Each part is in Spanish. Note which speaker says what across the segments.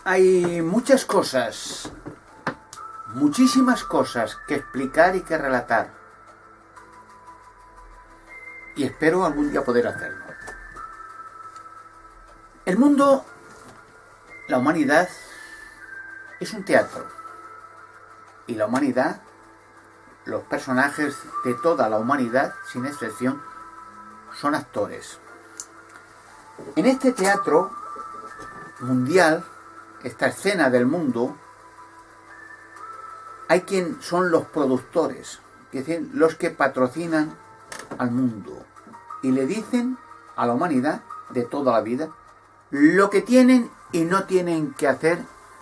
Speaker 1: Hay muchas cosas, muchísimas cosas que explicar y que relatar. Y espero algún día poder hacerlo. El mundo, la humanidad, es un teatro. Y la humanidad, los personajes de toda la humanidad, sin excepción, son actores. En este teatro mundial, esta escena del mundo, hay quien son los productores, es decir, los que patrocinan al mundo y le dicen a la humanidad de toda la vida lo que tienen y no tienen que hacer,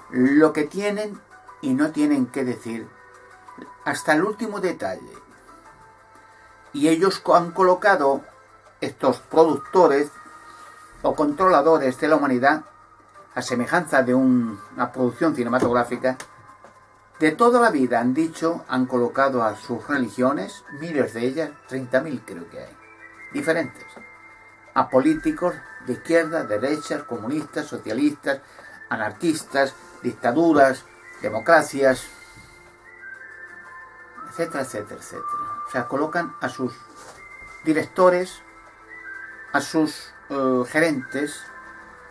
Speaker 1: lo que tienen y no tienen que decir, hasta el último detalle. Y ellos han colocado, estos productores o controladores de la humanidad, a semejanza de una producción cinematográfica, de toda la vida han dicho, han colocado a sus religiones, miles de ellas, 30.000 creo que hay, diferentes, a políticos de izquierda, derecha, comunistas, socialistas, anarquistas, dictaduras, democracias, etcétera, etcétera, etcétera. O sea, colocan a sus directores, a sus gerentes,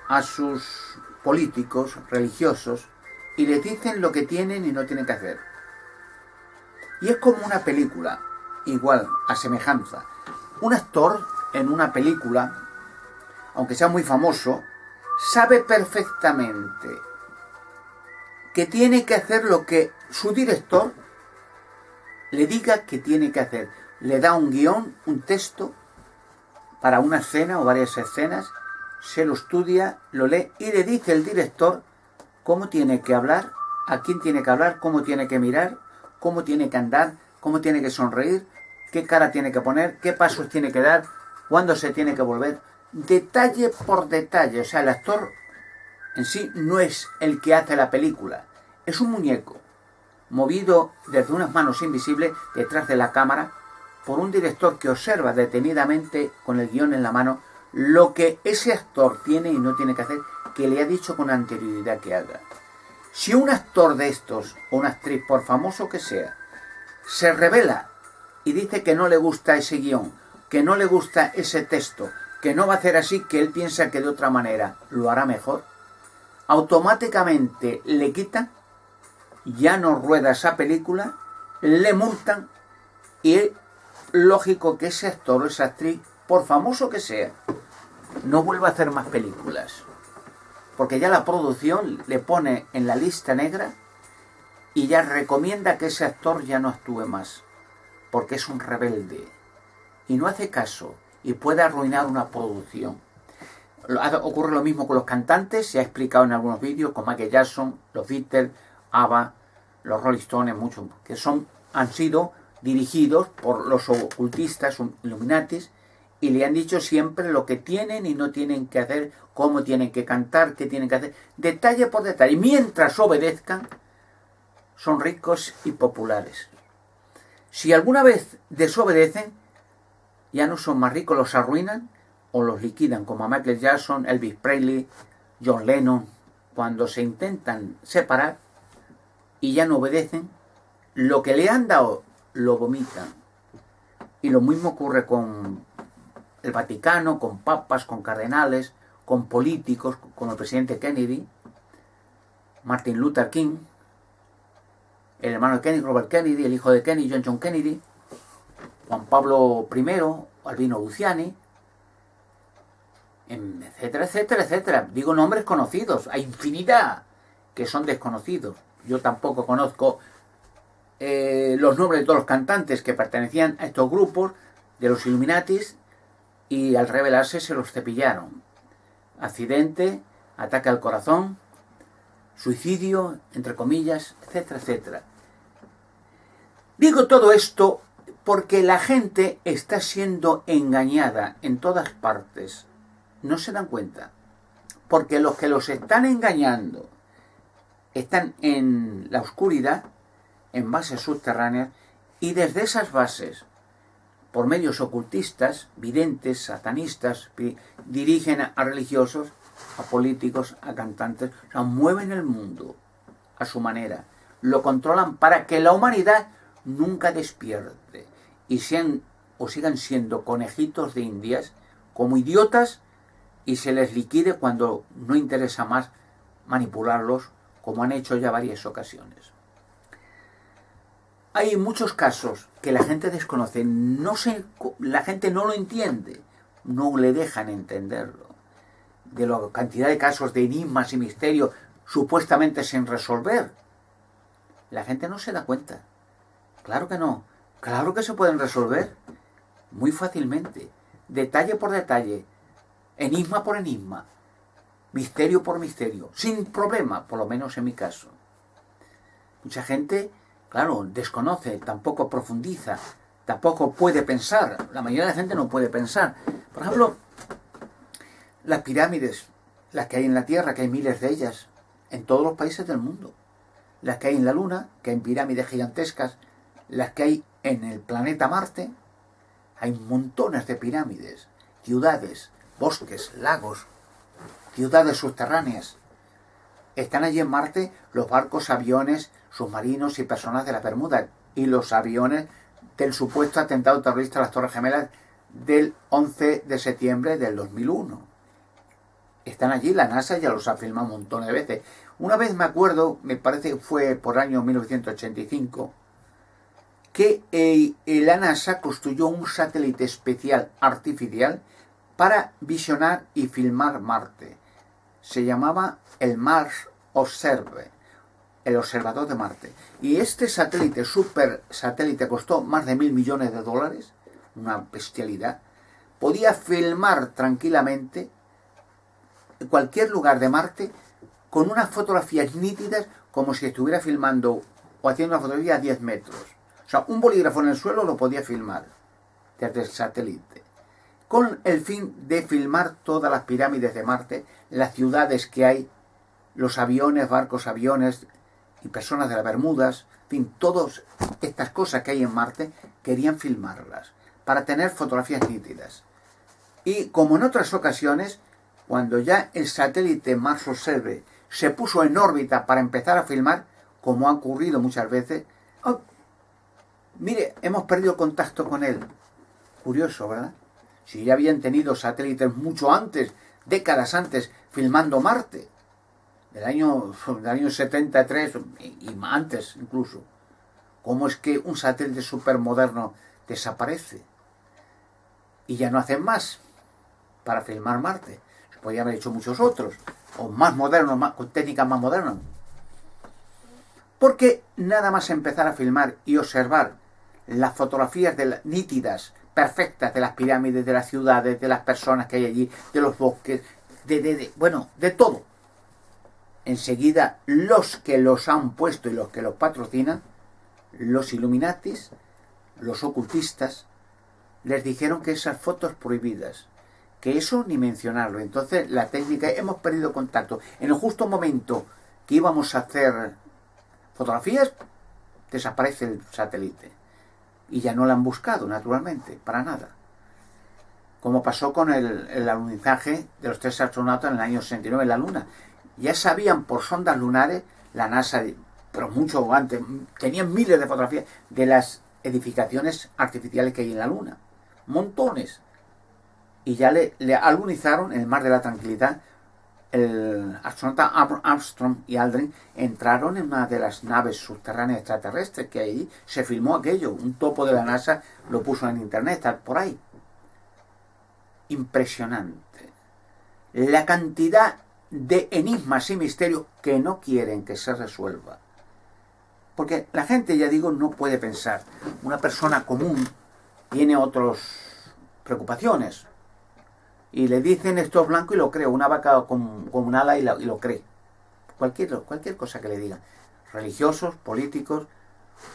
Speaker 1: a sus políticos, religiosos, y les dicen lo que tienen y no tienen que hacer. Y es como una película, igual, a semejanza. Un actor en una película, aunque sea muy famoso, sabe perfectamente que tiene que hacer lo que su director le diga que tiene que hacer. Le da un guión, un texto, para una escena o varias escenas, se lo estudia, lo lee y le dice el director cómo tiene que hablar, a quién tiene que hablar, cómo tiene que mirar, cómo tiene que andar, cómo tiene que sonreír, qué cara tiene que poner, qué pasos tiene que dar, cuándo se tiene que volver, detalle por detalle. O sea, el actor en sí no es el que hace la película, es un muñeco movido desde unas manos invisibles detrás de la cámara por un director que observa detenidamente con el guión en la mano lo que ese actor tiene y no tiene que hacer, que le ha dicho con anterioridad que haga. Si un actor de estos, o una actriz, por famoso que sea, se revela y dice que no le gusta ese guión, que no le gusta ese texto, que no va a hacer así, que él piensa que de otra manera lo hará mejor, automáticamente le quitan, ya no rueda esa película, le multan y es lógico que ese actor o esa actriz, por famoso que sea, no vuelva a hacer más películas. Porque ya la producción le pone en la lista negra y ya recomienda que ese actor ya no actúe más. Porque es un rebelde. Y no hace caso. Y puede arruinar una producción. Ocurre lo mismo con los cantantes. Se ha explicado en algunos vídeos con Michael Jackson, los Beatles, ABBA, los Rolling Stones, muchos que han sido dirigidos por los ocultistas, Illuminatis, y le han dicho siempre lo que tienen y no tienen que hacer, cómo tienen que cantar, qué tienen que hacer, detalle por detalle. Mientras obedezcan, son ricos y populares. Si alguna vez desobedecen, ya no son más ricos, los arruinan o los liquidan, como a Michael Jackson, Elvis Presley, John Lennon. Cuando se intentan separar y ya no obedecen, lo que le han dado lo vomitan. Y lo mismo ocurre con el Vaticano, con papas, con cardenales, con políticos, como el presidente Kennedy, Martin Luther King, el hermano de Kennedy, Robert Kennedy, el hijo de Kennedy, John Kennedy, Juan Pablo I, Albino Luciani, etcétera, etcétera, etcétera. Digo nombres conocidos, hay infinidad que son desconocidos. Yo tampoco conozco los nombres de todos los cantantes que pertenecían a estos grupos de los Illuminatis, y al rebelarse se los cepillaron. Accidente, ataque al corazón, suicidio, entre comillas, etcétera, etcétera. Digo todo esto porque la gente está siendo engañada en todas partes. No se dan cuenta. Porque los que los están engañando están en la oscuridad, en bases subterráneas, y desde esas bases, por medios ocultistas, videntes, satanistas, dirigen a religiosos a políticos, a cantantes, o sea, mueven el mundo a su manera, lo controlan para que la humanidad nunca despierte y sean o sigan siendo conejitos de indias, como idiotas, y se les liquide cuando no interesa más manipularlos, como han hecho ya varias ocasiones. Hay muchos casos que la gente desconoce, la gente no lo entiende, no le dejan entenderlo. De la cantidad de casos de enigmas y misterios supuestamente sin resolver, la gente no se da cuenta. Claro que no, claro que se pueden resolver muy fácilmente, detalle por detalle, enigma por enigma, misterio por misterio, sin problema, por lo menos en mi caso. Mucha gente, claro, desconoce, tampoco profundiza, tampoco puede pensar. La mayoría de la gente no puede pensar. Por ejemplo, las pirámides, las que hay en la Tierra, que hay miles de ellas, en todos los países del mundo. Las que hay en la Luna, que hay pirámides gigantescas, las que hay en el planeta Marte, hay montones de pirámides, ciudades, bosques, lagos, ciudades subterráneas. Están allí en Marte los barcos, aviones, submarinos y personas de la Bermuda y los aviones del supuesto atentado terrorista a las Torres Gemelas del 11 de septiembre del 2001. Están allí, la NASA ya los ha filmado un montón de veces. Una vez me acuerdo, me parece que fue por el año 1985, que la NASA construyó un satélite especial artificial para visionar y filmar Marte. Se llamaba el Mars Observer, el observador de Marte. Y este satélite, super satélite, costó más de $1.000 millones, una bestialidad. Podía filmar tranquilamente cualquier lugar de Marte con unas fotografías nítidas como si estuviera filmando o haciendo una fotografía a 10 metros. O sea, un bolígrafo en el suelo lo podía filmar desde el satélite, con el fin de filmar todas las pirámides de Marte, las ciudades que hay, los aviones, barcos, aviones y personas de las Bermudas, en fin, todas estas cosas que hay en Marte, querían filmarlas para tener fotografías nítidas. Y como en otras ocasiones, cuando ya el satélite Mars Observer se puso en órbita para empezar a filmar, como ha ocurrido muchas veces, mire, hemos perdido contacto con él. Curioso, ¿verdad? Si ya habían tenido satélites mucho antes, décadas antes, filmando Marte, del año 73 y antes incluso. ¿Cómo es que un satélite supermoderno desaparece? Y ya no hacen más para filmar Marte. Se podían haber hecho muchos otros, o más modernos, con técnicas más modernas. Porque nada más empezar a filmar y observar las fotografías nítidas, perfectas de las pirámides, de las ciudades, de las personas que hay allí, de los bosques, de todo. Enseguida los que los han puesto y los que los patrocinan, los Illuminatis, los ocultistas, les dijeron que esas fotos prohibidas, que eso ni mencionarlo. Entonces la técnica, hemos perdido contacto. En el justo momento que íbamos a hacer fotografías, desaparece el satélite. Y ya no lo han buscado, naturalmente, para nada. Como pasó con el alunizaje de los 3 astronautas en el año 69 en la Luna. Ya sabían por sondas lunares, la NASA, pero mucho antes, tenían miles de fotografías de las edificaciones artificiales que hay en la Luna. Montones. Y ya le alunizaron en el Mar de la Tranquilidad. El astronauta Armstrong y Aldrin entraron en una de las naves subterráneas extraterrestres que hay allí. Se filmó aquello. Un topo de la NASA lo puso en internet, está por ahí. Impresionante. La cantidad de enigmas y misterios que no quieren que se resuelva. Porque la gente, ya digo, no puede pensar. Una persona común tiene otras preocupaciones. Y le dicen esto es blanco y lo cree. Una vaca con un ala y lo cree. Cualquier cosa que le digan. Religiosos, políticos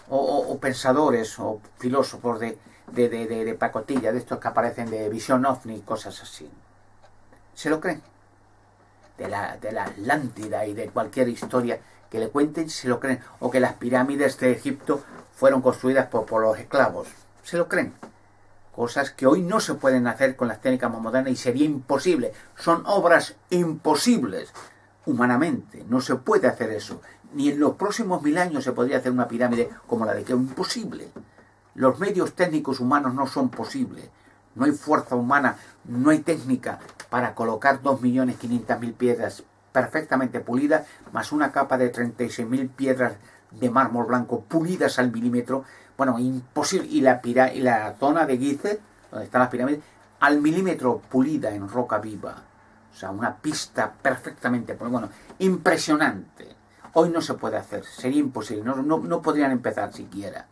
Speaker 1: o pensadores o filósofos de pacotilla, de estos que aparecen de visión ovni, cosas así. Se lo creen. De la Atlántida y de cualquier historia que le cuenten, se lo creen. O que las pirámides de Egipto fueron construidas por los esclavos. Se lo creen. cosas que hoy no se pueden hacer con las técnicas más modernas y sería imposible. Son obras imposibles humanamente. No se puede hacer eso. Ni en los próximos 1000 años se podría hacer una pirámide como la de Keops. Imposible. Los medios técnicos humanos no son posibles. No hay fuerza humana, no hay técnica para colocar 2.500.000 piedras perfectamente pulidas, más una capa de 36.000 piedras de mármol blanco pulidas al milímetro. Bueno, imposible. Y la zona de Gizeh, donde están las pirámides, al milímetro pulida en roca viva. O sea, una pista perfectamente, bueno, impresionante. Hoy no se puede hacer, sería imposible, no podrían empezar siquiera.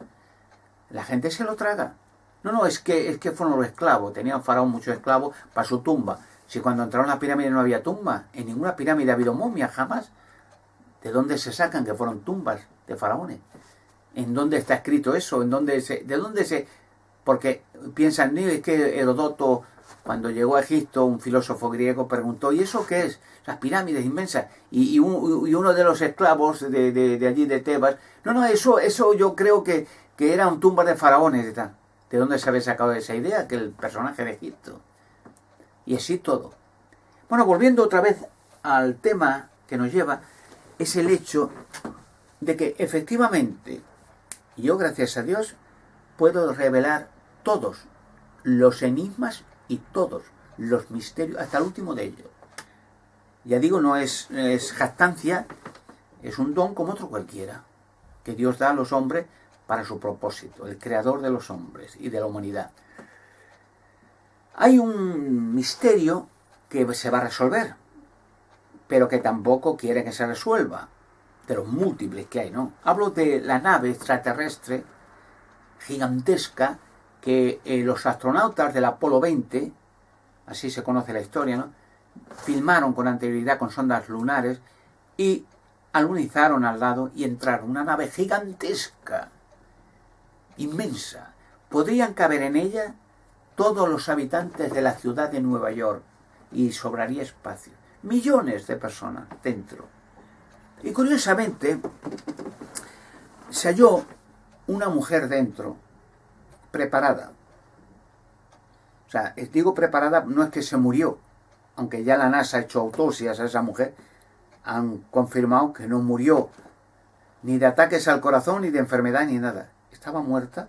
Speaker 1: La gente se lo traga. No, es que fueron los esclavos, tenía un faraón muchos esclavos para su tumba. Si cuando entraron a la pirámide no había tumba, en ninguna pirámide ha habido momias jamás. ¿De dónde se sacan que fueron tumbas de faraones? ¿En dónde está escrito eso? ¿De dónde se...? Porque piensan, es que Herodoto, cuando llegó a Egipto, un filósofo griego, preguntó, ¿y eso qué es? Las pirámides inmensas. Y uno de los esclavos de allí, de Tebas, eso yo creo que eran tumbas de faraones y tal. ¿De dónde se había sacado esa idea? Que el personaje de Egipto. Y así todo. Bueno, volviendo otra vez al tema que nos lleva, es el hecho de que efectivamente, yo gracias a Dios, puedo revelar todos los enigmas y todos los misterios, hasta el último de ellos. Ya digo, no es jactancia, es un don como otro cualquiera, que Dios da a los hombres para su propósito, el creador de los hombres y de la humanidad. Hay un misterio que se va a resolver, pero que tampoco quiere que se resuelva, de los múltiples que hay, ¿no? Hablo de la nave extraterrestre gigantesca que los astronautas del Apolo 20, así se conoce la historia, ¿no?, filmaron con anterioridad con sondas lunares y alunizaron al lado y entraron. Una nave gigantesca, inmensa. Podrían caber en ella todos los habitantes de la ciudad de Nueva York y sobraría espacio. Millones de personas dentro. Y curiosamente se halló una mujer dentro, preparada. O sea, digo preparada, no es que se murió, aunque ya la NASA ha hecho autopsias a esa mujer, han confirmado que no murió ni de ataques al corazón, ni de enfermedad, ni nada. Estaba muerta,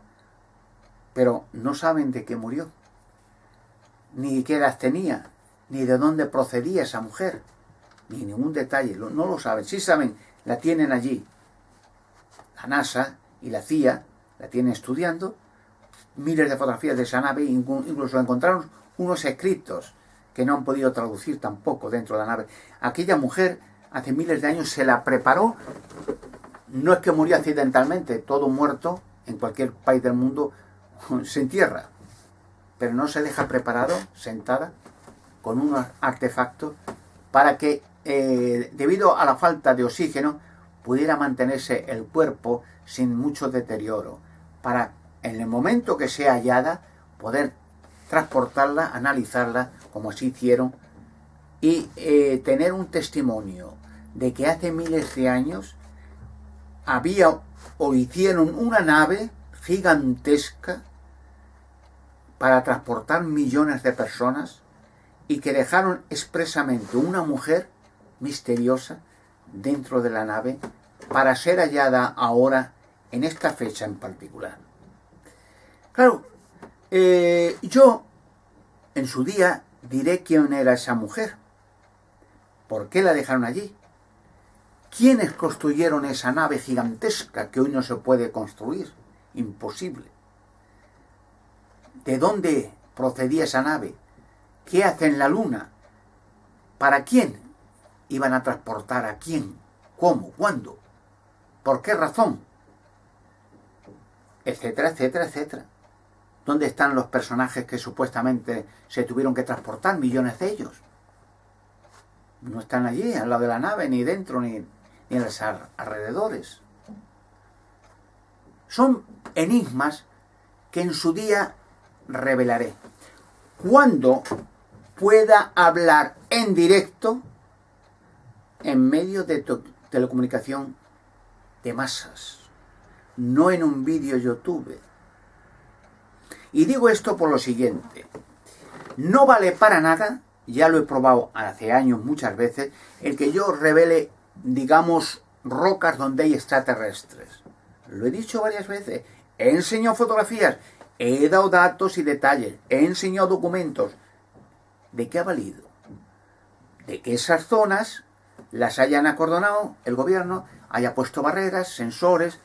Speaker 1: pero no saben de qué murió, ni qué edad tenía, ni de dónde procedía esa mujer, ni ningún detalle, no lo saben. Sí saben, la tienen allí. La NASA y la CIA la tienen estudiando, miles de fotografías de esa nave, incluso encontraron unos escritos que no han podido traducir tampoco dentro de la nave. Aquella mujer hace miles de años se la preparó, no es que murió accidentalmente, todo muerto en cualquier país del mundo se entierra, pero no se deja preparado, sentada, con unos artefactos para que, debido a la falta de oxígeno, pudiera mantenerse el cuerpo sin mucho deterioro, para en el momento que sea hallada, poder transportarla, analizarla, como así hicieron, y tener un testimonio de que hace miles de años había o hicieron una nave gigantesca para transportar millones de personas y que dejaron expresamente una mujer misteriosa dentro de la nave para ser hallada ahora en esta fecha en particular. Claro, yo en su día diré quién era esa mujer, por qué la dejaron allí, quiénes construyeron esa nave gigantesca que hoy no se puede construir, imposible, de dónde procedía esa nave, qué hace en la luna, para quién iban a transportar, a quién, cómo, cuándo, por qué razón, etcétera, etcétera, etcétera. ¿Dónde están los personajes que supuestamente se tuvieron que transportar, millones de ellos? No están allí, al lado de la nave, ni dentro, ni en los alrededores. Son enigmas que en su día revelaré. Cuando pueda hablar en directo en medios de telecomunicación de masas, no en un vídeo YouTube. Y digo esto por lo siguiente. No vale para nada, ya lo he probado hace años muchas veces, el que yo revele, digamos, rocas donde hay extraterrestres. Lo he dicho varias veces. He enseñado fotografías, he dado datos y detalles, he enseñado documentos. ¿De qué ha valido? De que esas zonas las hayan acordonado el gobierno, haya puesto barreras, sensores,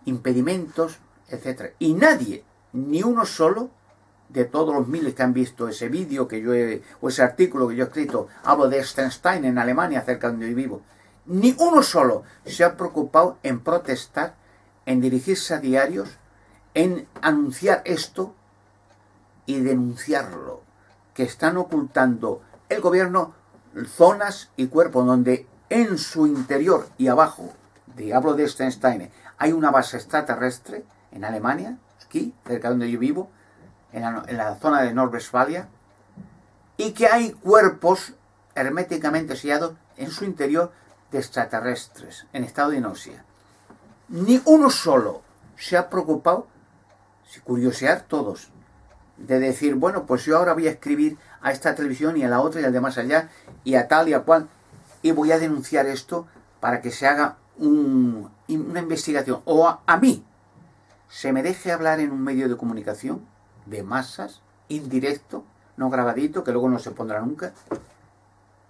Speaker 1: impedimentos, etc. Y nadie, ni uno solo, de todos los miles que han visto ese vídeo o ese artículo que yo he escrito, hablo de Stenstein en Alemania, cerca de donde yo vivo, ni uno solo se ha preocupado en protestar, en dirigirse a diarios, en anunciar esto y denunciarlo, que están ocultando el gobierno zonas y cuerpos donde en su interior y abajo, hablo de Stenstein, hay una base extraterrestre en Alemania, aquí, cerca de donde yo vivo, en la zona de Nordwestfalia, y que hay cuerpos herméticamente sellados en su interior de extraterrestres, en estado de hipnosis. Ni uno solo se ha preocupado, si curiosear todos, de decir, bueno, pues yo ahora voy a escribir a esta televisión y a la otra y al de más allá, y a tal y a cual, y voy a denunciar esto para que se haga una investigación, o a mí se me deje hablar en un medio de comunicación de masas, indirecto, no grabadito, que luego no se pondrá nunca,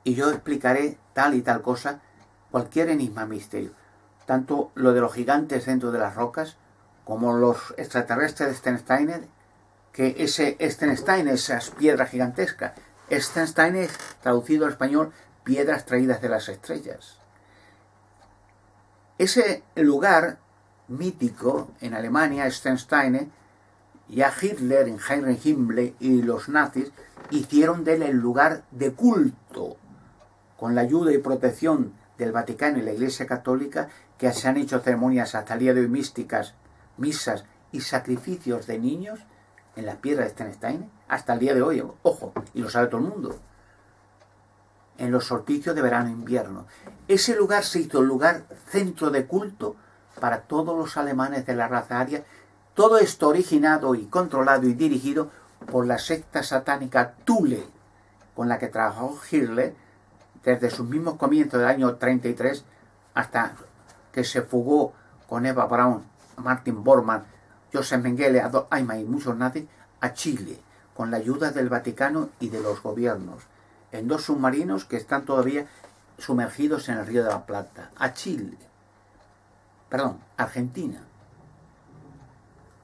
Speaker 1: y yo explicaré tal y tal cosa, cualquier enigma, misterio, tanto lo de los gigantes dentro de las rocas, como los extraterrestres de Stenstein, que ese Stenstein, esas piedras gigantescas, Stenstein es traducido al español, piedras traídas de las estrellas. Ese lugar mítico en Alemania, Stenstein, ya Hitler, en Heinrich Himmler y los nazis hicieron de él el lugar de culto, con la ayuda y protección del Vaticano y la Iglesia Católica, que se han hecho ceremonias hasta el día de hoy místicas, misas y sacrificios de niños en las piedras de Stenstein, hasta el día de hoy, ojo, y lo sabe todo el mundo, en los solsticios de verano e invierno. Ese lugar se hizo el lugar centro de culto para todos los alemanes de la raza aria. Todo esto originado y controlado y dirigido por la secta satánica Thule, con la que trabajó Hitler desde sus mismos comienzos del año 33 hasta que se fugó con Eva Braun, Martin Bormann, Joseph Mengele, Adolf Eichmann y muchos nazis a Chile, con la ayuda del Vaticano y de los gobiernos, en 2 submarinos que están todavía sumergidos en el Río de la Plata, a Chile, Argentina,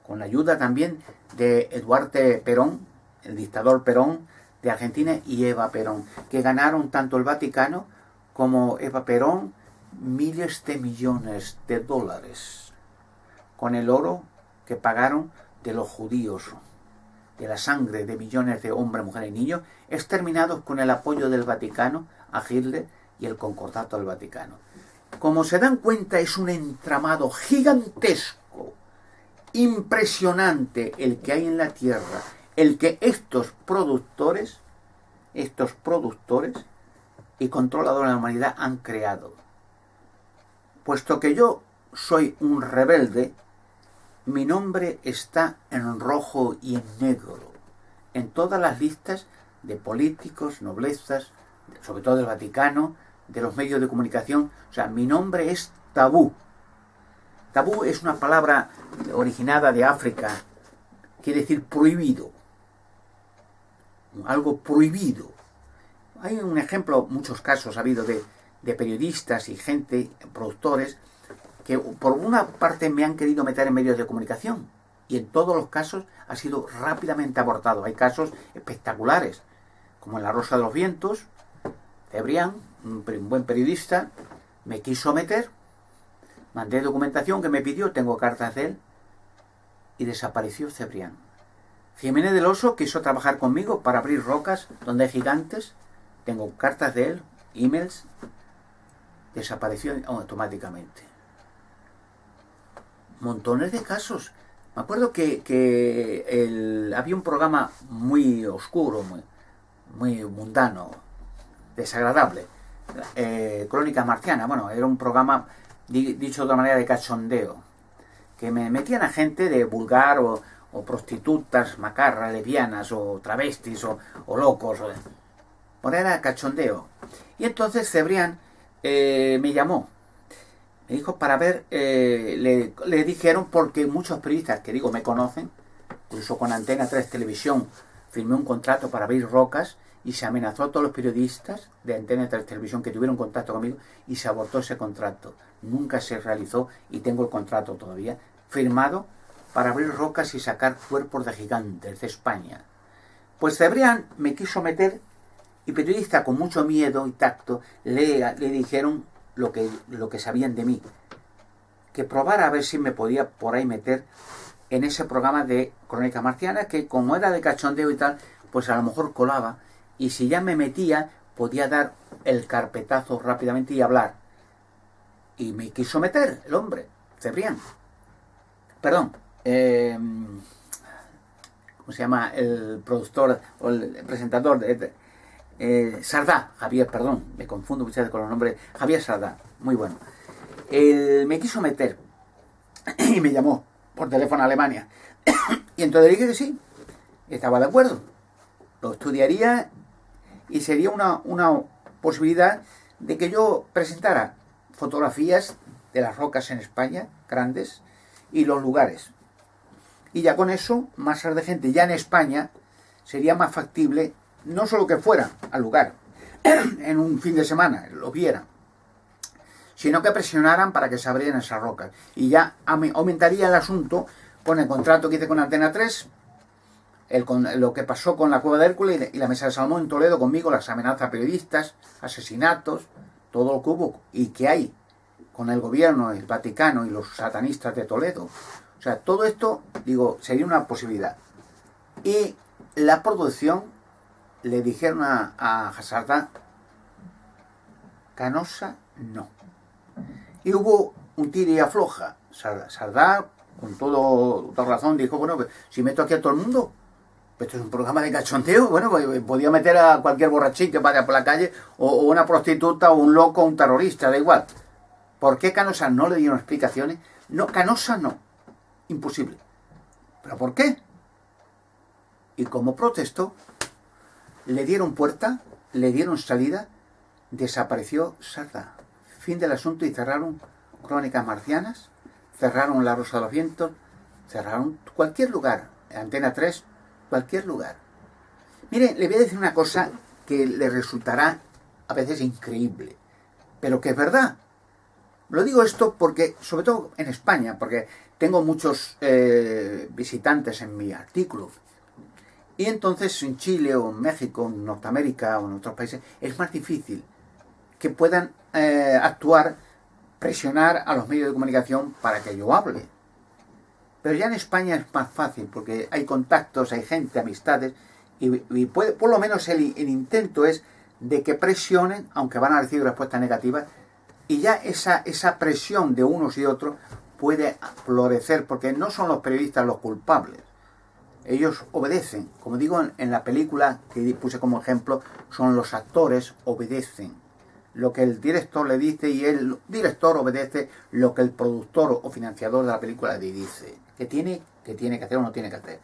Speaker 1: con la ayuda también de Eduardo Perón, el dictador Perón de Argentina, y Eva Perón, que ganaron tanto el Vaticano como Eva Perón miles de millones de dólares con el oro que pagaron de los judíos, de la sangre de millones de hombres, mujeres y niños, exterminados con el apoyo del Vaticano a Hitler y el concordato del Vaticano. Como se dan cuenta, es un entramado gigantesco, impresionante el que hay en la Tierra, el que estos productores y controladores de la humanidad han creado. Puesto que yo soy un rebelde, mi nombre está en rojo y en negro en todas las listas de políticos, noblezas, sobre todo del Vaticano, de los medios de comunicación. O sea, mi nombre es tabú. Tabú es una palabra originada de África, quiere decir prohibido, algo prohibido. Hay un ejemplo, muchos casos ha habido de periodistas y gente, productores, que por una parte me han querido meter en medios de comunicación y en todos los casos ha sido rápidamente abortado. Hay casos espectaculares, como en La Rosa de los Vientos, Cebrián, un buen periodista, me quiso meter, mandé documentación que me pidió, tengo cartas de él, y desapareció Cebrián. Jiménez del Oso quiso trabajar conmigo para abrir rocas donde hay gigantes, tengo cartas de él, emails, desapareció automáticamente. Montones de casos. Me acuerdo que había un programa muy oscuro, muy mundano, desagradable, Crónicas Marcianas. Bueno, era un programa, dicho de otra manera, de cachondeo, que me metían a gente de vulgar o prostitutas, macarras, lesbianas, o travestis, o locos. Bueno, era cachondeo. Y entonces Cebrián me llamó. Me dijo para ver, le dijeron, porque muchos periodistas que digo me conocen, incluso con Antena 3 Televisión, firmé un contrato para abrir rocas y se amenazó a todos los periodistas de Antena 3 Televisión que tuvieron contacto conmigo y se abortó ese contrato. Nunca se realizó y tengo el contrato todavía firmado para abrir rocas y sacar cuerpos de gigantes de España. Pues Cebrián me quiso meter y periodistas con mucho miedo y tacto le dijeron lo que sabían de mí, que probara a ver si me podía por ahí meter en ese programa de Crónica Marciana, que como era de cachondeo y tal, pues a lo mejor colaba, y si ya me metía, podía dar el carpetazo rápidamente y hablar. Y me quiso meter el hombre, Cebrián. Perdón, ¿cómo se llama? El productor o el presentador Sardá, Javier, perdón, me confundo muchas veces con los nombres. Javier Sardá, muy bueno. Me quiso meter y me llamó por teléfono a Alemania. Y entonces dije que sí, estaba de acuerdo. Lo estudiaría y sería una posibilidad de que yo presentara fotografías de las rocas en España, grandes, y los lugares. Y ya con eso, masas de gente ya en España, sería más factible, no solo que fueran al lugar en un fin de semana, lo vieran, sino que presionaran para que se abrieran esas rocas. Y ya aumentaría el asunto con el contrato que hice con Antena 3, lo que pasó con la Cueva de Hércules y la Mesa de Salomón en Toledo conmigo, las amenazas a periodistas, asesinatos, todo lo que hubo y que hay con el gobierno, el Vaticano y los satanistas de Toledo. O sea, todo esto, digo, sería una posibilidad. Y la producción le dijeron a Sardá, Canosa, no. Y hubo un tira y afloja. Sardá, con toda razón, dijo, bueno, si meto aquí a todo el mundo, esto es un programa de cachondeo, bueno, pues podía meter a cualquier borrachín que vaya por la calle, o una prostituta, o un loco, o un terrorista, da igual. ¿Por qué Canosa no le dieron explicaciones? No, Canosa no. Imposible. ¿Pero por qué? Y como protestó, le dieron puerta, le dieron salida, desapareció Sardá. Fin del asunto y cerraron Crónicas Marcianas, cerraron La Rosa de los Vientos, cerraron cualquier lugar, Antena 3, cualquier lugar. Mire, le voy a decir una cosa que le resultará a veces increíble, pero que es verdad. Lo digo esto porque, sobre todo en España, porque tengo muchos visitantes en mi artículo. Y entonces en Chile o en México, en Norteamérica o en otros países, es más difícil que puedan actuar, presionar a los medios de comunicación para que yo hable. Pero ya en España es más fácil porque hay contactos, hay gente, amistades, y puede, por lo menos el intento es de que presionen, aunque van a recibir respuestas negativas, y ya esa presión de unos y otros puede florecer, porque no son los periodistas los culpables. Ellos obedecen, como digo en la película que puse como ejemplo, son los actores, obedecen lo que el director le dice y el director obedece lo que el productor o financiador de la película le dice, que tiene que hacer o no tiene que hacer.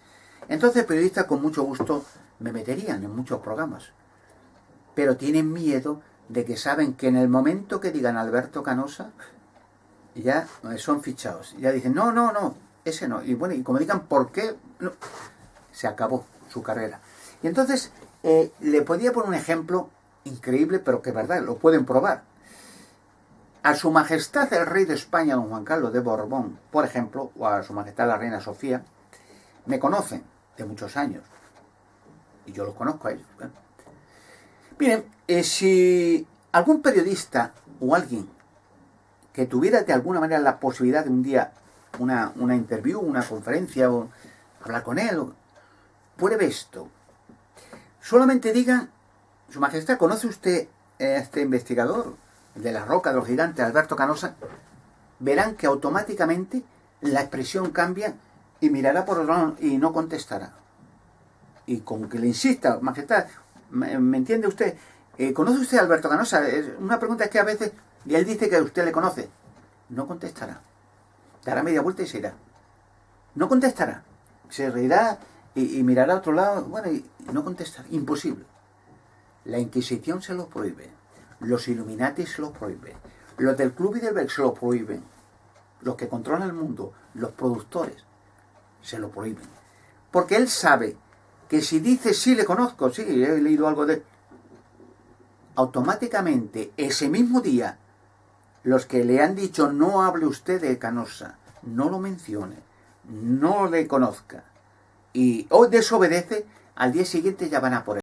Speaker 1: Entonces periodistas con mucho gusto me meterían en muchos programas, pero tienen miedo de que saben que en el momento que digan Alberto Canosa, ya son fichados, ya dicen, no, ese no, y bueno, y como digan por qué, no, se acabó su carrera. Y entonces le podía poner un ejemplo increíble, pero que es verdad, lo pueden probar. A su majestad el rey de España, don Juan Carlos de Borbón, por ejemplo, o a su majestad la reina Sofía, me conocen de muchos años, y yo los conozco a ellos. Bueno. Miren, si algún periodista o alguien que tuviera de alguna manera la posibilidad de un día una interview, una conferencia, o hablar con él, pruebe esto. Solamente diga, Su Majestad, ¿conoce usted a este investigador de la roca de los gigantes, Alberto Canosa? Verán que automáticamente la expresión cambia y mirará por otro lado y no contestará. Y con que le insista, Majestad, ¿me entiende usted? ¿Conoce usted a Alberto Canosa? Una pregunta es que a veces, y él dice que usted le conoce, no contestará. Dará media vuelta y se irá. No contestará. se reirá y mirará a otro lado, bueno, y no contestar. Imposible. La Inquisición se lo prohíbe. Los Illuminati se lo prohíben. Los del Club Bilderberg se lo prohíben. Los que controlan el mundo, los productores, se lo prohíben. Porque él sabe que si dice sí le conozco, sí, he leído algo de él, automáticamente ese mismo día los que le han dicho no hable usted de Canosa, no lo mencione, no le conozca, y hoy desobedece, al día siguiente ya van a por él.